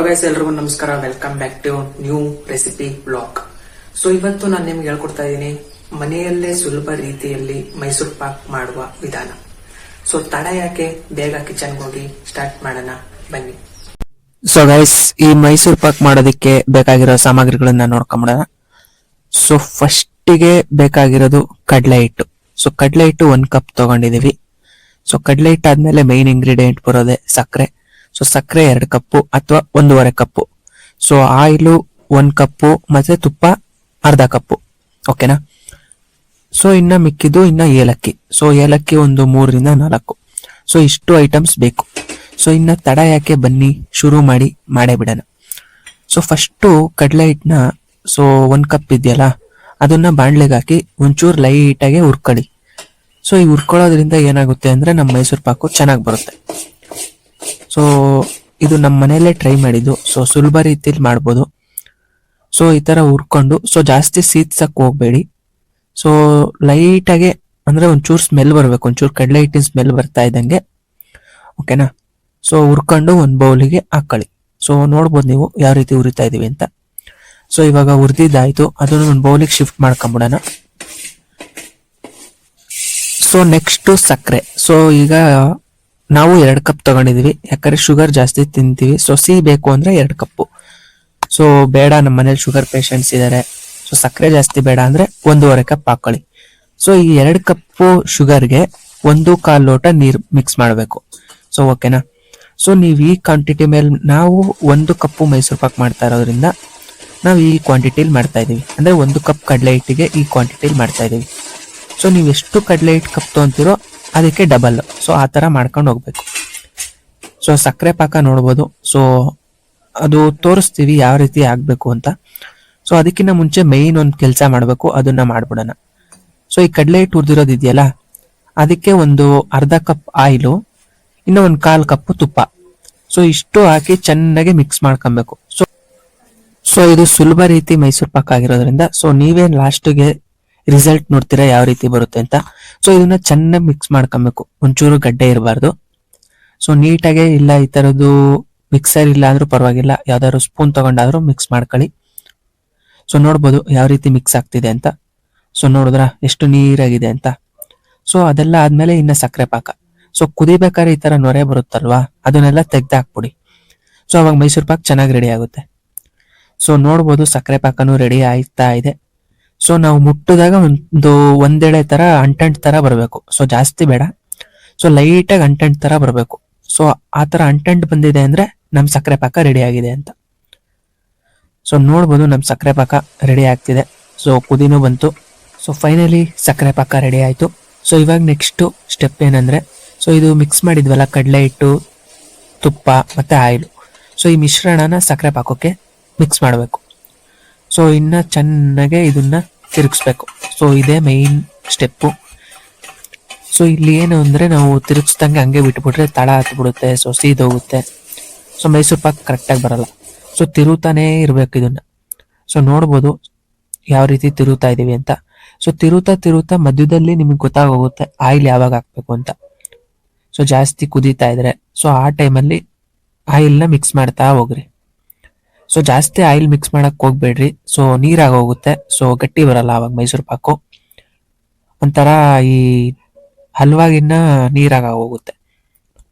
Guys ಎಲ್ರಿಗೂ ನಮಸ್ಕಾರ. Welcome back to new recipe blog. So ಇವತ್ತು ನಾನು ನಿಮ್ಗೆ ಹೇಳ್ಕೊಡ್ತಾ ಇದ್ದೀನಿ ಮನೆಯಲ್ಲೇ ಸುಲಭ ರೀತಿಯಲ್ಲಿ ಮೈಸೂರು ಪಾಕ್ ಮಾಡುವ ವಿಧಾನ. ಸೊ ತಡ ಯಾಕೆ, ಬೇಗ ಕಿಚನ್ಗೆ ಹೋಗಿ ಸ್ಟಾರ್ಟ್ ಮಾಡೋಣ ಬನ್ನಿ. ಸೊ ಗೈಸ್, ಈ ಮೈಸೂರು ಪಾಕ್ ಮಾಡೋದಕ್ಕೆ ಬೇಕಾಗಿರೋ ಸಾಮಗ್ರಿಗಳನ್ನ ನೋಡ್ಕೊಂಬಿಡೋಣ. ಸೊ ಫಸ್ಟಿಗೆ ಬೇಕಾಗಿರೋದು ಕಡಲೆ ಹಿಟ್ಟು. ಸೊ ಕಡಲೆ ಹಿಟ್ಟು 1 ಕಪ್ ತಗೊಂಡಿದೀವಿ. ಸೊ ಕಡಲೆ ಹಿಟ್ಟು ಆದ್ಮೇಲೆ ಮೈನ್ ಇಂಗ್ರೀಡಿಯೆಂಟ್ ಬರೋದೆ ಸಕ್ಕರೆ. ಸೊ ಸಕ್ಕರೆ 2 ಕಪ್ಪು ಅಥವಾ 1.5 ಕಪ್ಪು. ಸೊ ಆಯಿಲು 1 ಕಪ್ಪು ಮತ್ತೆ ತುಪ್ಪ ಅರ್ಧ ಕಪ್ಪು. ಓಕೆನಾ? ಸೊ ಇನ್ನ ಮಿಕ್ಕಿದ್ದು ಇನ್ನ ಏಲಕ್ಕಿ. ಸೊ ಏಲಕ್ಕಿ ಒಂದು 3 ರಿಂದ 4. ಸೊ ಇಷ್ಟು ಐಟಮ್ಸ್ ಬೇಕು. ಸೊ ಇನ್ನ ತಡ ಯಾಕೆ, ಬನ್ನಿ ಶುರು ಮಾಡೇ ಬಿಡೋಣ. ಸೊ ಫಸ್ಟು ಕಡಲೆ ಹಿಟ್ಟನ್ನ, ಸೊ 1 ಕಪ್ ಇದೆಯಲ್ಲ ಅದನ್ನ ಬಾಣ್ಲೆಗೆ ಹಾಕಿ ಒಂಚೂರು ಲೈಟಾಗೆ ಹುರ್ಕೊಳ್ಳಿ. ಸೊ ಈ ಹುರ್ಕೊಳ್ಳೋದ್ರಿಂದ ಏನಾಗುತ್ತೆ ಅಂದ್ರೆ ನಮ್ಮ ಮೈಸೂರು ಪಾಕು ಚೆನ್ನಾಗಿ ಬರುತ್ತೆ. ಸೊ ಇದು ನಮ್ಮ ಮನೆಯಲ್ಲೇ ಟ್ರೈ ಮಾಡಿದ್ದು. ಸೊ ಸುಲಭ ರೀತಿಯಲ್ಲಿ ಮಾಡ್ಬೋದು. ಸೊ ಈ ತರ ಹುರ್ಕೊಂಡು, ಸೊ ಜಾಸ್ತಿ ಸೀದ್ಸಕ್ ಹೋಗ್ಬೇಡಿ. ಸೊ ಲೈಟಾಗೆ ಅಂದ್ರೆ ಒಂಚೂರು ಸ್ಮೆಲ್ ಬರ್ಬೇಕು, ಒಂಚೂರು ಕಡಲೆ ಹಿಟ್ಟಿನ ಸ್ಮೆಲ್ ಬರ್ತಾ ಇದ್ದಂಗೆ. ಓಕೆನಾ? ಸೊ ಹುರ್ಕೊಂಡು ಒಂದು ಬೌಲಿಗೆ ಹಾಕೊಳ್ಳಿ. ಸೊ ನೋಡ್ಬೋದು ನೀವು ಯಾವ ರೀತಿ ಹುರಿತಾ ಇದೀವಿ ಅಂತ. ಸೊ ಇವಾಗ ಹುರಿದಿದ್ದಾಯ್ತು, ಅದನ್ನು ಒಂದು ಬೌಲಿಗೆ ಶಿಫ್ಟ್ ಮಾಡ್ಕೊಂಬಿಡೋಣ. ಸೊ ನೆಕ್ಸ್ಟ್ ಸಕ್ಕರೆ. ಸೊ ಈಗ ನಾವು 2 ಕಪ್ ತಗೊಂಡಿದೀವಿ, ಯಾಕಂದ್ರೆ ಶುಗರ್ ಜಾಸ್ತಿ ತಿಂತೀವಿ. ಸೊ ಸಿಹಿ ಬೇಕು ಅಂದ್ರೆ 2 ಕಪ್ಪು. ಸೊ ಬೇಡ, ನಮ್ಮ ಮನೇಲಿ ಶುಗರ್ ಪೇಷಂಟ್ಸ್ ಇದಾರೆ, ಸೊ ಸಕ್ಕರೆ ಜಾಸ್ತಿ ಬೇಡ ಅಂದ್ರೆ 1.5 ಕಪ್ ಹಾಕೊಳ್ಳಿ. ಸೊ ಈ 2 ಕಪ್ಪು ಶುಗರ್ಗೆ 1.25 ಲೋಟ ನೀರು ಮಿಕ್ಸ್ ಮಾಡಬೇಕು. ಸೊ ಓಕೆನಾ? ಸೊ ನೀವು ಈ ಕ್ವಾಂಟಿಟಿ ಮೇಲೆ, ನಾವು 1 ಕಪ್ಪು ಮೈಸೂರು ಪಾಕ್ ಮಾಡ್ತಾ ಇರೋದ್ರಿಂದ ನಾವು ಈ ಕ್ವಾಂಟಿಟಿಲಿ ಮಾಡ್ತಾ ಇದೀವಿ. ಅಂದ್ರೆ 1 ಕಪ್ ಕಡಲೆ ಹಿಟ್ಟಿಗೆ ಈ ಕ್ವಾಂಟಿಟಿಲಿ ಮಾಡ್ತಾ ಇದೀವಿ. ಸೊ ನೀವು ಎಷ್ಟು ಕಡಲೆ ಹಿಟ್ಟು ಕಪ್ ತಗೊಂತೀರೋ ಅದಕ್ಕೆ ಡಬಲ್. ಸೊ ಆ ತರ ಮಾಡ್ಕೊಂಡು ಹೋಗ್ಬೇಕು. ಸೊ ಸಕ್ಕರೆ ಪಾಕ ನೋಡ್ಬೋದು. ಸೊ ಅದು ತೋರಿಸ್ತೀವಿ ಯಾವ ರೀತಿ ಆಗ್ಬೇಕು ಅಂತ. ಸೊ ಅದಕ್ಕಿಂತ ಮುಂಚೆ ಮೈನ್ ಒಂದು ಕೆಲಸ ಮಾಡಬೇಕು, ಅದನ್ನ ಮಾಡ್ಬಿಡೋಣ. ಸೊ ಈ ಕಡಲೆ ಹಿಟ್ಟು ಹುರಿದಿರೋದು ಇದೆಯಲ್ಲ, ಅದಕ್ಕೆ ಒಂದು ಅರ್ಧ ಕಪ್ ಆಯಿಲು, ಇನ್ನು 1/4 ಕಪ್ ತುಪ್ಪ. ಸೊ ಇಷ್ಟು ಹಾಕಿ ಚೆನ್ನಾಗಿ ಮಿಕ್ಸ್ ಮಾಡ್ಕೊಬೇಕು. ಸೊ ಇದು ಸುಲಭ ರೀತಿ ಮೈಸೂರು ಪಾಕ್ ಆಗಿರೋದ್ರಿಂದ ಸೊ ನೀವೇನ್ ಲಾಸ್ಟ್ಗೆ ರಿಸಲ್ಟ್ ನೋಡ್ತೀರಾ ಯಾವ ರೀತಿ ಬರುತ್ತೆ ಅಂತ. ಸೊ ಇದನ್ನ ಚೆನ್ನಾಗಿ ಮಿಕ್ಸ್ ಮಾಡ್ಕೊಬೇಕು, ಒಂಚೂರು ಗಡ್ಡೆ ಇರಬಾರ್ದು. ಸೊ ನೀಟಾಗೆ, ಇಲ್ಲ ಈ ತರದ್ದು ಮಿಕ್ಸರ್ ಇಲ್ಲ ಅಂದ್ರೂ ಪರವಾಗಿಲ್ಲ, ಯಾವ್ದಾದ್ರು ಸ್ಪೂನ್ ತಗೊಂಡಾದ್ರೂ ಮಿಕ್ಸ್ ಮಾಡ್ಕೊಳ್ಳಿ. ಸೊ ನೋಡ್ಬೋದು ಯಾವ ರೀತಿ ಮಿಕ್ಸ್ ಆಗ್ತಿದೆ ಅಂತ. ಸೊ ನೋಡಿದ್ರ ಎಷ್ಟು ನೀರಾಗಿದೆ ಅಂತ. ಸೊ ಅದೆಲ್ಲ ಆದ್ಮೇಲೆ ಇನ್ನ ಸಕ್ಕರೆ ಪಾಕ. ಸೊ ಕುದಿಬೇಕಾದ್ರೆ ಈ ತರ ನೊರೆ ಬರುತ್ತಲ್ವಾ, ಅದನ್ನೆಲ್ಲ ತೆಗ್ದು ಹಾಕ್ಬಿಡಿ. ಸೊ ಅವಾಗ ಮೈಸೂರು ಪಾಕ್ ಚೆನ್ನಾಗಿ ರೆಡಿ ಆಗುತ್ತೆ. ಸೊ ನೋಡ್ಬೋದು ಸಕ್ಕರೆ ಪಾಕನು ರೆಡಿ ಆಯ್ತಾ ಇದೆ. ಸೊ ನಾವು ಮುಟ್ಟಿದಾಗ ಒಂದೆಳೆ ತರ ಅಂಟಂಟ್ ತರ ಬರಬೇಕು. ಸೊ ಜಾಸ್ತಿ ಬೇಡ, ಸೊ ಲೈಟಾಗಿ ಅಂಟಂಟ್ ತರ ಬರಬೇಕು. ಸೊ ಆ ತರ ಅಂಟಂಟ್ ಬಂದಿದೆ ಅಂದ್ರೆ ನಮ್ ಸಕ್ಕರೆ ಪಾಕ ರೆಡಿ ಆಗಿದೆ ಅಂತ. ಸೊ ನೋಡ್ಬೋದು ನಮ್ ಸಕ್ಕರೆ ಪಾಕ ರೆಡಿ ಆಗ್ತಿದೆ. ಸೊ ಕುದಿನೂ ಬಂತು. ಸೊ ಫೈನಲಿ ಸಕ್ಕರೆ ಪಾಕ ರೆಡಿ ಆಯ್ತು. ಸೊ ಇವಾಗ ನೆಕ್ಸ್ಟ್ ಸ್ಟೆಪ್ ಏನಂದ್ರೆ, ಸೊ ಇದು ಮಿಕ್ಸ್ ಮಾಡಿದ್ವಲ್ಲ ಕಡಲೆ ಹಿಟ್ಟು, ತುಪ್ಪ ಮತ್ತೆ ಆಯಿಲು. ಸೊ ಈ ಮಿಶ್ರಣನ ಸಕ್ಕರೆ ಪಾಕಕ್ಕೆ ಮಿಕ್ಸ್ ಮಾಡಬೇಕು. ಸೊ ಇನ್ನ ಚೆನ್ನಾಗೆ ಇದನ್ನ ತಿರುಗಿಸ್ಬೇಕು. ಸೊ ಇದೇ ಮೈನ್ ಸ್ಟೆಪ್ಪು. ಸೊ ಇಲ್ಲಿ ಏನು ಅಂದ್ರೆ, ನಾವು ತಿರುಗಿಸ್ದಂಗೆ ಹಂಗೆ ಬಿಟ್ಬಿಟ್ರೆ ತಳ ಹತ್ಬಿಡುತ್ತೆ, ಸೊ ಸೀದೋಗುತ್ತೆ. ಸೊ ಮೈಸೂರು ಪಾಕ್ ಕರೆಕ್ಟಾಗಿ ಬರಲ್ಲ. ಸೊ ತಿರುತಾನೇ ಇರ್ಬೇಕು ಇದನ್ನ. ಸೊ ನೋಡ್ಬೋದು ಯಾವ ರೀತಿ ತಿರುತಾ ಇದೀವಿ ಅಂತ. ಸೊ ತಿರುತಾ ಮಧ್ಯದಲ್ಲಿ ನಿಮಗೆ ಗೊತ್ತಾಗೋಗುತ್ತೆ ಆಯಿಲ್ ಯಾವಾಗ ಹಾಕ್ಬೇಕು ಅಂತ. ಸೊ ಜಾಸ್ತಿ ಕುದೀತಾ ಇದ್ರೆ, ಸೊ ಆ ಟೈಮಲ್ಲಿ ಆಯಿಲ್ನ ಮಿಕ್ಸ್ ಮಾಡ್ತಾ ಹೋಗ್ರಿ. ಸೊ ಜಾಸ್ತಿ ಆಯಿಲ್ ಮಿಕ್ಸ್ ಮಾಡಕ್ ಹೋಗ್ಬೇಡ್ರಿ. ಸೊ ನೀರಾಗ ಹೋಗುತ್ತೆ. ಸೊ ಗಟ್ಟಿ ಬರಲ್ಲ ಅವಾಗ ಮೈಸೂರು ಪಾಕು. ಒಂಥರ ಈ ಹಲ್ವಾಗಿನ್ನ ನೀರಾಗ ಹೋಗುತ್ತೆ.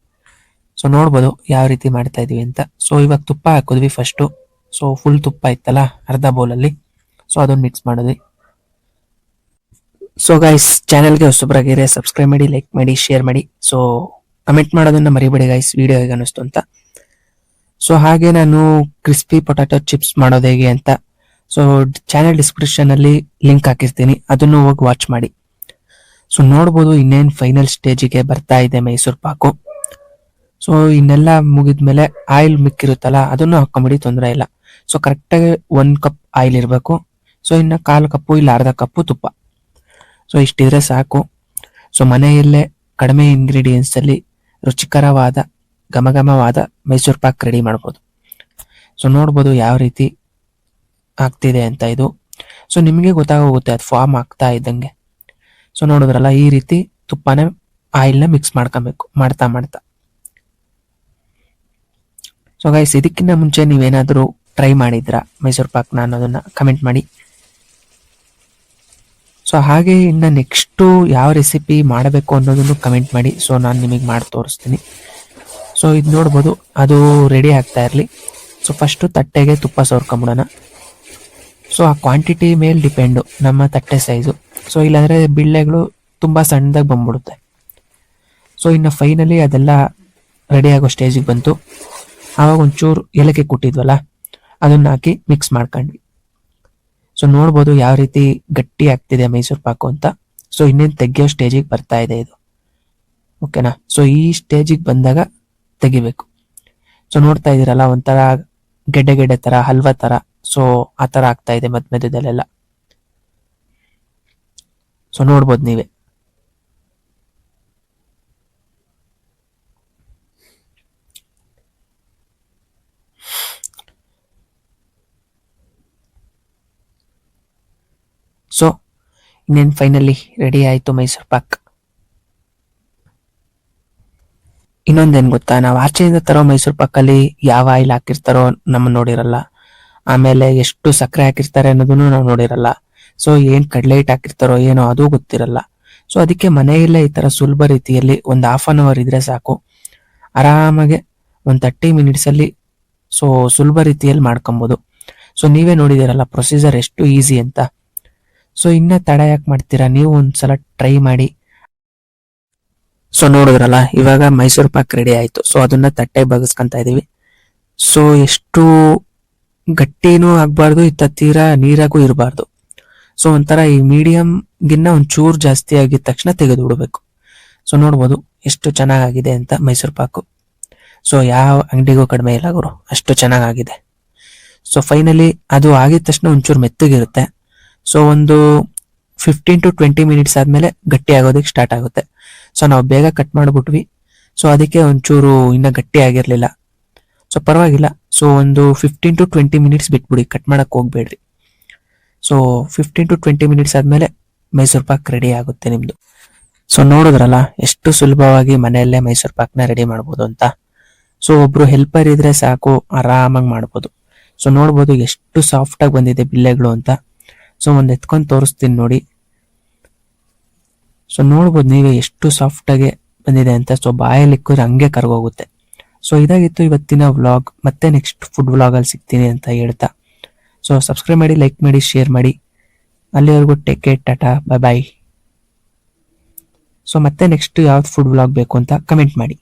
ಸೊ ನೋಡ್ಬೋದು ಯಾವ ರೀತಿ ಮಾಡ್ತಾ ಇದೀವಿ ಅಂತ. ಸೊ ಇವಾಗ ತುಪ್ಪ ಹಾಕಿದ್ವಿ ಫಸ್ಟು. ಸೊ ಫುಲ್ ತುಪ್ಪ ಇತ್ತಲ್ಲ ಅರ್ಧ ಬೌಲಲ್ಲಿ, ಸೊ ಅದನ್ನ ಮಿಕ್ಸ್ ಮಾಡಿದ್ವಿ. ಸೊ ಗೈಸ್, ಚಾನೆಲ್ಗೆ ಹೊಸಬ್ರಾಗಿದ್ರೆ ಸಬ್ಸ್ಕ್ರೈಬ್ ಮಾಡಿ, ಲೈಕ್ ಮಾಡಿ, ಶೇರ್ ಮಾಡಿ. ಸೊ ಕಮೆಂಟ್ ಮಾಡೋದನ್ನ ಮರಿಬೇಡಿ ಗೈಸ್, ವಿಡಿಯೋ ಹೇಗೆ ಅನಿಸ್ತು ಅಂತ. ಸೊ ಹಾಗೆ ನಾನು ಕ್ರಿಸ್ಪಿ ಪೊಟ್ಯಾಟೊ ಚಿಪ್ಸ್ ಮಾಡೋದು ಹೇಗೆ ಅಂತ ಸೊ ಚಾನೆಲ್ ಡಿಸ್ಕ್ರಿಪ್ಷನ್ ಅಲ್ಲಿ ಲಿಂಕ್ ಹಾಕಿರ್ತೀನಿ, ಅದನ್ನು ಹೋಗಿ ವಾಚ್ ಮಾಡಿ. ಸೊ ನೋಡ್ಬೋದು ಇನ್ನೇನ್ ಫೈನಲ್ ಸ್ಟೇಜಿಗೆ ಬರ್ತಾ ಇದೆ ಮೈಸೂರು ಪಾಕು. ಸೊ ಇನ್ನೆಲ್ಲ ಮುಗಿದ್ಮೇಲೆ ಆಯಿಲ್ ಮಿಕ್ಕಿರುತ್ತಲ್ಲ ಅದನ್ನು ಹಾಕೊಂಬಿಡಿ, ತೊಂದರೆ ಇಲ್ಲ. ಸೊ ಕರೆಕ್ಟಾಗಿ 1 ಕಪ್ ಆಯಿಲ್ ಇರಬೇಕು. ಸೊ ಇನ್ನ 1/4 ಕಪ್ಪು ಇಲ್ಲ ಅರ್ಧ ಕಪ್ಪು ತುಪ್ಪ. ಸೊ ಇಷ್ಟಿದ್ರೆ ಸಾಕು. ಸೊ ಮನೆಯಲ್ಲೇ ಕಡಿಮೆ ಇಂಗ್ರೀಡಿಯೆಂಟ್ಸ್ ಅಲ್ಲಿ ರುಚಿಕರವಾದ ಘಮಘಮವಾದ ಮೈಸೂರು ಪಾಕ್ ರೆಡಿ ಮಾಡ್ಬೋದು. ಸೊ ನೋಡ್ಬೋದು ಯಾವ ರೀತಿ ಆಗ್ತಿದೆ ಅಂತ ಇದು. ಸೊ ನಿಮಗೆ ಗೊತ್ತಾಗೋಗುತ್ತೆ ಅದು ಫಾರ್ಮ್ ಆಗ್ತಾ ಇದ್ದಂಗೆ. ಸೊ ನೋಡಿದ್ರಲ್ಲ, ಈ ರೀತಿ ತುಪ್ಪನ ಆಯಿಲ್ನ ಮಿಕ್ಸ್ ಮಾಡ್ಕೊಬೇಕು ಮಾಡ್ತಾ. ಸೊ ಗೈಸ್, ಇದಕ್ಕಿಂತ ಮುಂಚೆ ನೀವೇನಾದರೂ ಟ್ರೈ ಮಾಡಿದ್ರಾ ಮೈಸೂರು ಪಾಕ್ನ ಅನ್ನೋದನ್ನ ಕಮೆಂಟ್ ಮಾಡಿ. ಸೊ ಹಾಗೆ ಇನ್ನು ನೆಕ್ಸ್ಟು ಯಾವ ರೆಸಿಪಿ ಮಾಡಬೇಕು ಅನ್ನೋದನ್ನು ಕಮೆಂಟ್ ಮಾಡಿ. ಸೊ ನಾನು ನಿಮಗೆ ಮಾಡಿ ತೋರಿಸ್ತೀನಿ. ಸೊ ಇದು ನೋಡ್ಬೋದು, ಅದು ರೆಡಿ ಆಗ್ತಾ ಇರಲಿ. ಸೊ ಫಸ್ಟು ತಟ್ಟೆಗೆ ತುಪ್ಪ ಸೋರ್ಕೊಂಬಿಡೋಣ. ಸೊ ಆ ಕ್ವಾಂಟಿಟಿ ಮೇಲೆ ಡಿಪೆಂಡು ನಮ್ಮ ತಟ್ಟೆ ಸೈಜು. ಸೊ ಇಲ್ಲಾಂದರೆ ಬಿಳ್ಳೆಗಳು ತುಂಬ ಸಣ್ಣದಾಗಿ ಬಂದ್ಬಿಡುತ್ತೆ. ಸೊ ಇನ್ನು ಫೈನಲಿ ಅದೆಲ್ಲ ರೆಡಿ ಆಗೋ ಸ್ಟೇಜಿಗೆ ಬಂತು. ಆವಾಗ ಒಂಚೂರು ಏಲಕ್ಕಿ ಕುಟ್ಟಿದ್ವಲ್ಲ, ಅದನ್ನ ಹಾಕಿ ಮಿಕ್ಸ್ ಮಾಡ್ಕೊಂಡ್ವಿ. ಸೊ ನೋಡ್ಬೋದು ಯಾವ ರೀತಿ ಗಟ್ಟಿ ಆಗ್ತಿದೆ ಮೈಸೂರು ಪಾಕು ಅಂತ. ಸೊ ಇನ್ನೇನು ತೆಗಿಯೋ ಸ್ಟೇಜಿಗೆ ಬರ್ತಾ ಇದೆ ಇದು. ಓಕೆನಾ? ಸೊ ಈ ಸ್ಟೇಜಿಗೆ ಬಂದಾಗ ತೆಗಿಬೇಕು. ಸೊ ನೋಡ್ತಾ ಇದ್ದೀರಲ್ಲ, ಒಂಥರ ಗೆಡ್ಡೆ ಗೆಡ್ಡೆ ಥರ, ಹಲ್ವಾ ಥರ. ಸೊ ಆ ಥರ ಆಗ್ತಾ ಇದೆ ಮಧ್ಯದಲ್ಲೆಲ್ಲ. ಸೊ ನೋಡ್ಬೋದು ನೀವೇ. ಸೊ ಇನ್ನೇನು ಫೈನಲಿ ರೆಡಿ ಆಯಿತು ಮೈಸೂರು ಪಾಕ್. ಇನ್ನೊಂದೇನು ಗೊತ್ತಾ, ನಾವು ಆಚೆಯಿಂದ ತರೋ ಮೈಸೂರು ಪಾಕಲ್ಲಿ ಯಾವ ಆಯಿಲ್ ಹಾಕಿರ್ತಾರೋ ನಮ್ಮ ನೋಡಿರಲ್ಲ. ಆಮೇಲೆ ಎಷ್ಟು ಸಕ್ಕರೆ ಹಾಕಿರ್ತಾರೆ ಅನ್ನೋದನ್ನು ನಾವು ನೋಡಿರಲ್ಲ. ಸೊ ಏನು ಕಡಲೆ ಹಿಟ್ಟು ಹಾಕಿರ್ತಾರೋ ಏನೋ ಅದು ಗೊತ್ತಿರಲ್ಲ. ಸೊ ಅದಕ್ಕೆ ಮನೆಯಲ್ಲೇ ಈ ಥರ ಸುಲಭ ರೀತಿಯಲ್ಲಿ ಒಂದು ಹಾಫ್ ಆನ್ ಅವರ್ ಇದ್ರೆ ಸಾಕು, ಆರಾಮಾಗೆ ಒಂದು 30 ಮಿನಿಟ್ಸಲ್ಲಿ ಸೊ ಸುಲಭ ರೀತಿಯಲ್ಲಿ ಮಾಡ್ಕೊಬೋದು. ಸೊ ನೀವೇ ನೋಡಿದಿರಲ್ಲ ಪ್ರೊಸೀಜರ್ ಎಷ್ಟು ಈಸಿ ಅಂತ. ಸೊ ಇನ್ನ ತಡ ಯಾಕೆ ಮಾಡ್ತೀರಾ, ನೀವು ಒಂದ್ಸಲ ಟ್ರೈ ಮಾಡಿ. ಸೊ ನೋಡಿದ್ರಲ್ಲ, ಇವಾಗ ಮೈಸೂರು ಪಾಕ್ ರೆಡಿ ಆಯ್ತು. ಸೊ ಅದನ್ನ ತಟ್ಟೆ ಬಗಸ್ಕೊಂತ ಇದೀವಿ. ಸೊ ಎಷ್ಟು ಗಟ್ಟಿನೂ ಆಗ್ಬಾರ್ದು, ಇತ್ತ ತೀರಾ ನೀರಾಗೂ ಇರಬಾರ್ದು. ಸೊ ಒಂಥರ ಈ ಮೀಡಿಯಂ ಗಿನ್ನ ಒಂಚೂರು ಜಾಸ್ತಿ ಆಗಿದ ತಕ್ಷಣ ತೆಗೆದು ಬಿಡಬೇಕು. ಸೊ ನೋಡ್ಬೋದು ಎಷ್ಟು ಚೆನ್ನಾಗಿದೆ ಅಂತ ಮೈಸೂರು ಪಾಕು. ಸೊ ಯಾವ ಅಂಗಡಿಗೂ ಕಡಿಮೆ ಇಲ್ಲ ಗುರು, ಅಷ್ಟು ಚೆನ್ನಾಗಿದೆ. ಸೊ ಫೈನಲಿ ಅದು ಆಗಿದ ತಕ್ಷಣ ಒಂಚೂರು ಮೆತ್ತಗಿರುತ್ತೆ. ಸೊ ಒಂದು 15 to 20 ಮಿನಿಟ್ಸ್ ಆದ್ಮೇಲೆ ಗಟ್ಟಿ ಆಗೋದಕ್ಕೆ ಸ್ಟಾರ್ಟ್ ಆಗುತ್ತೆ. ಸೊ ನಾವು ಬೇಗ ಕಟ್ ಮಾಡ್ಬಿಟ್ವಿ. ಸೊ ಅದಕ್ಕೆ ಒಂಚೂರು ಇನ್ನ ಗಟ್ಟಿ ಆಗಿರ್ಲಿಲ್ಲ. ಸೊ ಪರವಾಗಿಲ್ಲ. ಸೊ ಒಂದು 15 to 20 ಮಿನಿಟ್ಸ್ ಬಿಟ್ಬಿಡಿ, ಕಟ್ ಮಾಡಕ್ ಹೋಗ್ಬೇಡ್ರಿ. ಸೊ 15 to 20 ಮಿನಿಟ್ಸ್ ಆದ್ಮೇಲೆ ಮೈಸೂರು ಪಾಕ್ ರೆಡಿ ಆಗುತ್ತೆ ನಿಮ್ದು. ಸೊ ನೋಡಿದ್ರಲ್ಲ ಎಷ್ಟು ಸುಲಭವಾಗಿ ಮನೆಯಲ್ಲೇ ಮೈಸೂರು ಪಾಕ್ನ ರೆಡಿ ಮಾಡ್ಬೋದು ಅಂತ. ಸೊ ಒಬ್ರು ಹೆಲ್ಪರ್ ಇದ್ರೆ ಸಾಕು, ಆರಾಮಾಗಿ ಮಾಡ್ಬೋದು. ಸೊ ನೋಡ್ಬೋದು ಎಷ್ಟು ಸಾಫ್ಟ್ ಆಗಿ ಬಂದಿದೆ ಬಿಲ್ಲೆಗಳು ಅಂತ. ಸೊ ಒಂದ್ ಎತ್ಕೊಂಡು ತೋರಿಸ್ತೀನಿ ನೋಡಿ. ಸೊ ನೋಡ್ಬೋದು ನೀವೇ ಎಷ್ಟು ಸಾಫ್ಟ್ ಆಗಿ ಬಂದಿದೆ ಅಂತ. ಸೊ ಬಾಯಲ್ಲಿ ಇಕ್ಕಿದ್ರೆ ಹಂಗೆ ಕರ್ಗೋಗುತ್ತೆ. ಸೊ ಇದಾಗಿತ್ತು ಇವತ್ತಿನ ವ್ಲಾಗ್. ಮತ್ತೆ ನೆಕ್ಸ್ಟ್ ಫುಡ್ ವ್ಲಾಗ್ ಅಲ್ಲಿ ಸಿಗ್ತೀನಿ ಅಂತ ಹೇಳ್ತಾ, ಸೊ ಸಬ್ಸ್ಕ್ರೈಬ್ ಮಾಡಿ, ಲೈಕ್ ಮಾಡಿ, ಶೇರ್ ಮಾಡಿ. ಅಲ್ಲಿವರೆಗೂ take care, tata, bye bye. So ಮತ್ತೆ ನೆಕ್ಸ್ಟ್ ಯಾವ್ದು ಫುಡ್ ವ್ಲಾಗ್ ಬೇಕು ಅಂತ ಕಮೆಂಟ್ ಮಾಡಿ.